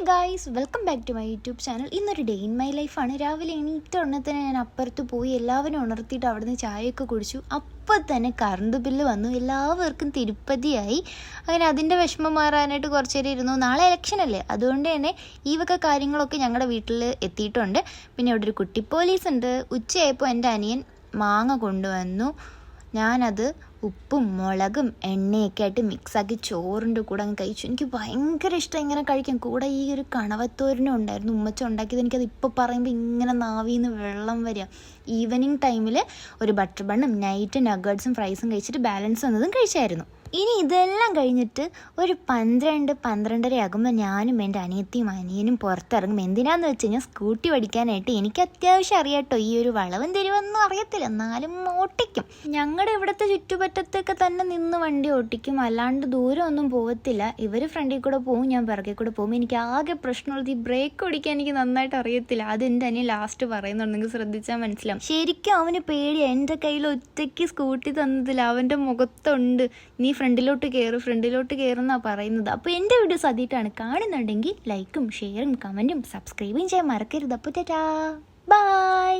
Guys, welcome back to my YouTube channel. ഇന്നൊരു day in my ലൈഫാണ്. രാവിലെ എണീറ്റ ഉടനെ ഞാൻ അപ്പുറത്ത് പോയി എല്ലാവരും ഉണർത്തിയിട്ട് അവിടുന്ന് ചായയൊക്കെ കുടിച്ചു. അപ്പോൾ തന്നെ കറണ്ട് ബില്ല് വന്നു. എല്ലാവർക്കും തിരുപ്പതിയായി. അങ്ങനെ അതിൻ്റെ വിഷമം മാറാനായിട്ട് കുറച്ച് നേരം ഇരുന്നു. നാളെ ഇലക്ഷൻ അല്ലേ, അതുകൊണ്ട് തന്നെ ഈ വക കാര്യങ്ങളൊക്കെ ഞങ്ങളുടെ വീട്ടിൽ എത്തിയിട്ടുണ്ട്. പിന്നെ ഇവിടെ ഒരു കുട്ടി പോലീസ് ഉണ്ട്. ഉച്ചയായപ്പോൾ എൻ്റെ അനിയൻ മാങ്ങ കൊണ്ടുവന്നു. ഞാനത് ഉപ്പും മുളകും എണ്ണയൊക്കെ ആയിട്ട് മിക്സാക്കി ചോറിൻ്റെ കൂടെ അങ്ങ് കഴിച്ചു. എനിക്ക് ഭയങ്കര ഇഷ്ടം ഇങ്ങനെ കഴിക്കാൻ. കൂടെ ഈ ഒരു കണവത്തോരനും ഉണ്ടായിരുന്നു, ഉമ്മച്ച ഉണ്ടാക്കിയത്. എനിക്കത് ഇപ്പോൾ പറയുമ്പോൾ ഇങ്ങനെ നാവിന്ന് വെള്ളം വരിക. ഈവനിങ് ടൈമിൽ ഒരു ബട്ടർ ബണ്ണും നൈറ്റ് നഗേറ്റ്സും ഫ്രൈസും കഴിച്ചിട്ട് ബാലൻസ് വന്നതും കഴിച്ചായിരുന്നു. ഇനി ഇതെല്ലാം കഴിഞ്ഞിട്ട് ഒരു 12-12:30 ആകുമ്പോൾ ഞാനും എൻ്റെ അനിയനും പുറത്തിറങ്ങും. എന്തിനാന്ന് വെച്ച് കഴിഞ്ഞാൽ സ്കൂട്ടി പഠിക്കാനായിട്ട്. എനിക്ക് അത്യാവശ്യം അറിയാട്ടോ, ഈ ഒരു വളവും തിരിവൊന്നും അറിയത്തില്ല, എന്നാലും ഓട്ടിക്കും. ഞങ്ങളുടെ ഇവിടുത്തെ ചുറ്റുപറ്റത്തൊക്കെ തന്നെ നിന്ന് വണ്ടി ഓട്ടിക്കും, അല്ലാണ്ട് ദൂരമൊന്നും പോകത്തില്ല. ഇവർ ഫ്രണ്ടിൽ കൂടെ പോകും, ഞാൻ പിറകിൽ കൂടെ പോകും. എനിക്ക് ആകെ പ്രശ്നമുള്ളത് ഈ ബ്രേക്ക് ഓടിക്കാൻ എനിക്ക് നന്നായിട്ട് അറിയത്തില്ല. അത് എൻ്റെ അനിയൻ ലാസ്റ്റ് പറയുന്നുണ്ടെങ്കിൽ ശ്രദ്ധിച്ചാൽ മനസ്സിലാവും. ശരിക്കും അവന് പേടിയാണ്. എൻ്റെ കയ്യിൽ ഒറ്റയ്ക്ക് സ്കൂട്ടി തന്നതില്ല, അവൻ്റെ മുഖത്തുണ്ട് നീ ഫ്രണ്ടിലോട്ട് കയറുന്നാണ് പറയുന്നത്. അപ്പോൾ എൻ്റെ വീഡിയോസ് ആദ്യമായിട്ടാണ് കാണുന്നുണ്ടെങ്കിൽ ലൈക്കും ഷെയറും കമൻറ്റും സബ്സ്ക്രൈബും ചെയ്യാൻ മറക്കരുത്. അപ്പോൾ ടാറ്റാ, ബൈ.